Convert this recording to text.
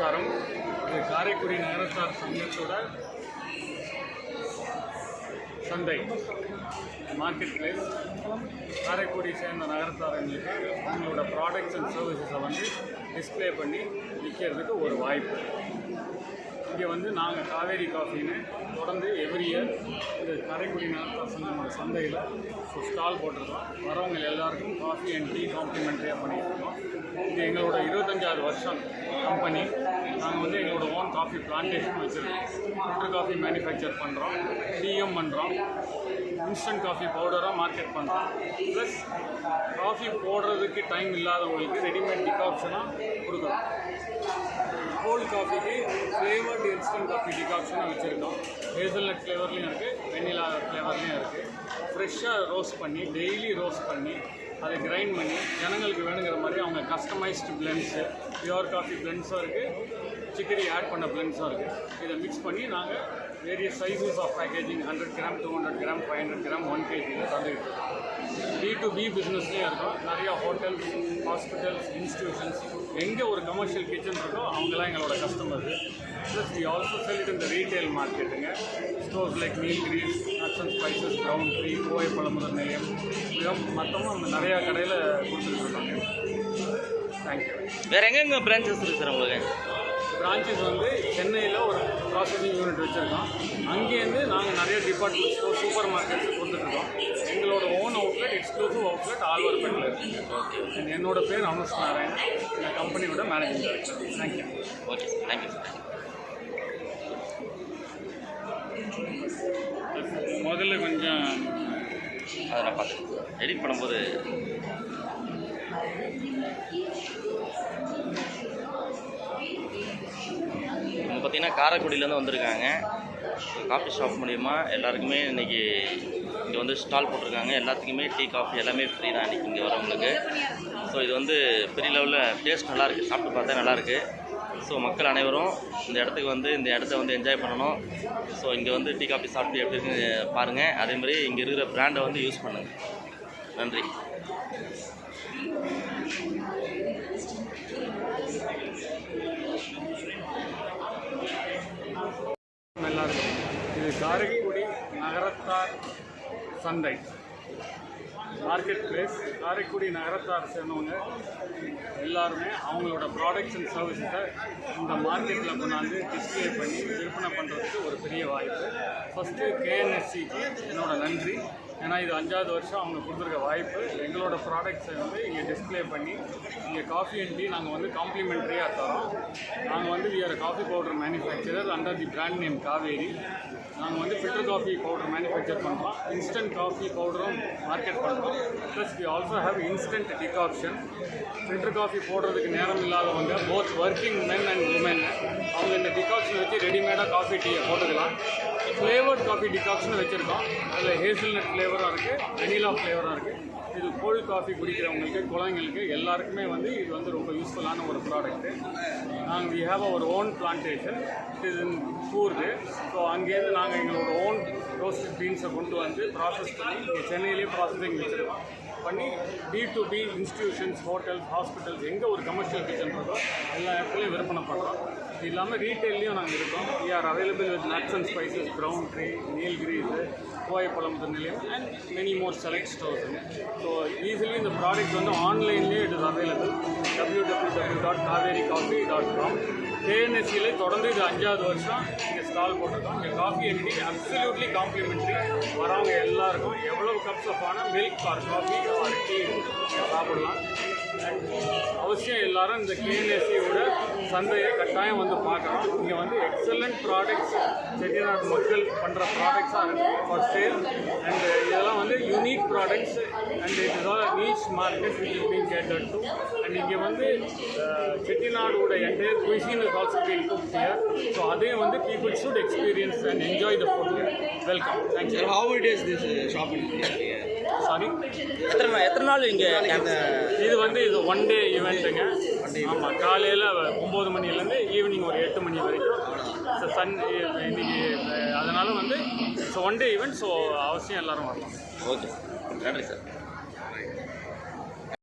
நமஸ்காரம். இது காரைக்குடி நகரத்தார் சங்கத்தோட சந்தை மார்க்கெட் பிளேஸ். காரைக்குடி சேர்ந்த நகரத்தாரங்களுக்கு அவங்களோட ப்ராடக்ட்ஸ் அண்ட் சர்வீசஸை வந்து டிஸ்பிளே பண்ணி விற்கிறதுக்கு ஒரு வாய்ப்பு. இங்கே வந்து நாங்கள் காவேரி காஃபின்னு தொடர்ந்து எவ்ரி இயர் இந்த காரைக்குடி நகரத்தார் சங்கமோட சந்தையில் ஸ்டால் போட்டிருக்கோம். வரவங்க எல்லாருக்கும் காஃபி அண்ட் டீ காம்ப்ளிமெண்ட்ரியாக பண்ணிகிட்டு இருக்கோம். இது எங்களோட 25வது வருஷம் கம்பெனி. நாங்கள் வந்து எங்களோட ஓன் காஃபி பிளான்டேஷன் வச்சுருக்கோம். ஃபில்டர் காஃபி மேனுஃபேக்சர் பண்ணுறோம், டீயும் பண்ணுறோம், இன்ஸ்டன்ட் காஃபி பவுடராக மார்க்கெட் பண்ணுறோம். ப்ளஸ் காஃபி போடுறதுக்கு டைம் இல்லாதவங்களுக்கு ரெடிமேட் டிகாக்ஷனாக கொடுக்குறோம். கோல்ட் காஃபிக்கு ஃப்ளேவர்டு இன்ஸ்டன்ட் காஃபி டிகாக்ஷனாக வச்சுருக்கோம். ஹேசல்நட் ஃப்ளேவர்லேயும் இருக்குது, வெண்ணிலா ஃப்ளேவர்லேயும் இருக்குது. ஃப்ரெஷ்ஷாக ரோஸ்ட் பண்ணி டெய்லி ரோஸ்ட் பண்ணி அதை கிரைண்ட் பண்ணி ஜனங்களுக்கு வேணுங்கிற மாதிரி அவங்க கஸ்டமைஸ்டு பிளெண்ட்ஸு, பியூர் காஃபி பிளெண்ட்ஸும் இருக்குது, சிக்கரி ஆட் பண்ண பிளெண்ட்ஸும் இருக்குது. இதை மிக்ஸ் பண்ணி நாங்கள் various sizes of packaging 100 gram, 200 gram, 500 gram, 1 kg தந்துக்கிட்டு இருக்கோம். B2B பிஸ்னஸ்லேயும் இருக்கோம். நிறையா ஹோட்டல்ஸ், ஹாஸ்பிட்டல்ஸ், இன்ஸ்டிடியூஷன்ஸ், எங்கே ஒரு கமர்ஷியல் கிச்சன் இருக்கோ அவங்களாம் எங்களோட customers. Plus we also sell it இந்த ரீட்டைல் மார்க்கெட்டுங்க. Stores like Nilgiris, nuts and spices, brown tree, Kovai Pazhamudhir Nilayam, மொத்தமாக நிறையா கடையில் கொடுத்துட்ருக்காங்க. தேங்க்யூ. வேறு எங்கெங்கே பிரான்ச்சஸ் இருக்குது சார் உங்களுக்கு? பிரான்ச்சஸ் வந்து சென்னையில் ஒரு ப்ராசஸிங் யூனிட் வச்சுருக்கோம். அங்கேருந்து நாங்கள் நிறைய டிபார்ட்மெண்ட் ஸ்டோர், சூப்பர் மார்க்கெட்ஸ் கொடுத்துட்ருக்கோம். எங்களோட ஓன் அவுட்லெட், எக்ஸ்க்ளூசிவ் அவுட்லெட் ஆழ்வார்பேட்டில் இருக்குது. ஓகே. என்னோட பேர் அனுஷ் நாராயணன், இந்த கம்பெனியோட managing director. Thank you. Okay, thank you sir. முதல்ல கொஞ்சம் அதை நான் பார்த்தேன் எடிட் பண்ணும்போது. இவங்க பார்த்தீங்கன்னா காரைக்குடியிலேருந்து வந்திருக்காங்க. காஃபி ஷாப் மூலிமா எல்லாருக்குமே இன்றைக்கி இங்கே வந்து ஸ்டால் போட்டிருக்காங்க. எல்லாத்துக்குமே டீ, காஃபி எல்லாமே ஃப்ரீ தான் இன்றைக்கி இங்கே வரவங்களுக்கு. ஸோ இது வந்து பெரிய லெவலில் டேஸ்ட் நல்லாயிருக்கு, சாப்பிட்டு பார்த்தா நல்லாயிருக்கு. ஸோ மக்கள் அனைவரும் இந்த இடத்துக்கு வந்து இந்த இடத்த வந்து என்ஜாய் பண்ணணும். ஸோ இங்கே வந்து டீ, காஃபி சாப்பிட்டு எப்படி இருக்குன்னு பாருங்கள். அதேமாதிரி இங்கே இருக்கிற பிராண்டை வந்து யூஸ் பண்ணுங்கள். நன்றி. எல்லாருக்கும் இது காரைக்குடி நகரத்தார் சந்தை மார்க்கெட் பிளேஸ். காரைக்குடி நகரத்தார் சேர்ந்தவங்க எல்லாருமே அவங்களோட ப்ராடக்ட்ஸ் அண்ட் சர்வீஸை இந்த மார்க்கெட்டில் கொண்டாந்து டிஸ்பிளே பண்ணி விற்பனை பண்ணுறதுக்கு ஒரு பெரிய வாய்ப்பு. ஃபஸ்ட்டு KNSCக்கு என்னோட நன்றி. ஏன்னா இது 5வது வருஷம் அவங்க கொடுத்துருக்க வாய்ப்பு. எங்களோட ப்ராடக்ட்ஸை வந்து இங்கே டிஸ்பிளே பண்ணி இங்கே காஃபி அண்ட் டீ நாங்கள் வந்து காம்ப்ளிமெண்ட்ரியாக தரோம். நாங்கள் வந்து we are coffee powder manufacturer under the brand name Kaveri. நாங்கள் வந்து ஃபில்டர் காஃபி பவுடர் மேனுஃபேக்சர் பண்ணுறோம், இன்ஸ்டன்ட் காஃபி பவுடரும் மார்க்கெட் பண்ணுறோம். Plus we also have instant decoction. Filter coffee போடுறதுக்கு நேரம் இல்லாதவங்க, both working men and women, அவங்க இந்த டிகாக்ஷன் வச்சு ரெடிமேடாக காஃபி டீயை போட்டுக்கலாம். ஃப்ளேவர்ட் காஃபி டிகாக்ஷன் வச்சுருக்கோம். அதில் ஹேசல்நட் ஃப்ளேவராக இருக்குது, வெனிலா ஃப்ளேவராக இருக்குது. இது கோல்டு காஃபி குடிக்கிறவங்களுக்கு, குழந்தைங்களுக்கு எல்லாருக்குமே வந்து இது வந்து ரொம்ப யூஸ்ஃபுல்லான ஒரு ப்ராடக்ட்டு. நாங்கள் we have our own plantation, it is in Coorg. So அங்கேருந்து நாங்கள் எங்களோட ஓன் ரோஸ்டட் பீன்ஸை கொண்டு வந்து ப்ராசஸ் பண்ணி இங்கே சென்னையிலேயே ப்ராசஸிங் வச்சுருக்கோம். பண்ணி B2B இன்ஸ்டிடியூஷன்ஸ், ஹோட்டல்ஸ், ஹாஸ்பிட்டல்ஸ், எங்கே ஒரு கமர்ஷியல் கிச்சன் இருக்கோ எல்லா இடத்துலையும் விற்பனை பண்ணுறோம். இது இல்லாமல் ரீட்டைல்லையும் நாங்கள் இருக்கோம். We are available with nuts and spices, brown tree, Nilgiris, Kovai Pazhamudhir Nilayam and many more select ஸ்டோர்ஸுங்க. ஸோ ஈஸிலி இந்த ப்ராடக்ட் வந்து ஆன்லைன்லேயே இட் இஸ் அவைலபிள். www.kavericoffee.com. KNSCயில் தொடர்ந்து இது 5வது வருஷம் இங்கே ஸ்டால் போட்டிருக்கோம். இங்கே coffee and tea absolutely complimentary. வரவங்க எல்லாருக்கும் எவ்வளவு கப்ஸ் ஆஃப் ஆனால் milk or coffee or tea சாப்பிடலாம். அவசியம் எல்லாரும் இந்த KNSCயோட சந்தையை கட்டாயம் வந்து பார்க்கணும். இங்கே வந்து எக்ஸலண்ட் ப்ராடக்ட்ஸ், செட்டிநாடு மக்கள் பண்ணுற ப்ராடக்ட்ஸாக இருக்குது ஃபார் சேல். அண்ட் இதெல்லாம் வந்து unique products and it is all niche market which is being catered to. And இங்கே வந்து செட்டிநாடோட entire cuisine is also being cooked here. So அதையும் வந்து people should experience and enjoy the food here. Welcome. Thank you. How it is this shopping? Sorry, எத்தனை நாள் இங்கே? இது வந்து இது 1 day ஈவெண்ட்டுங்க. ஆமாம், காலையில் 9 மணிலேருந்து ஈவினிங் ஒரு 8 மணி வரைக்கும் இன்னைக்கு. அதனால் வந்து 1 day ஈவெண்ட். ஸோ அவசியம் எல்லோரும் வரலாம். ஓகே, நன்றி சார்.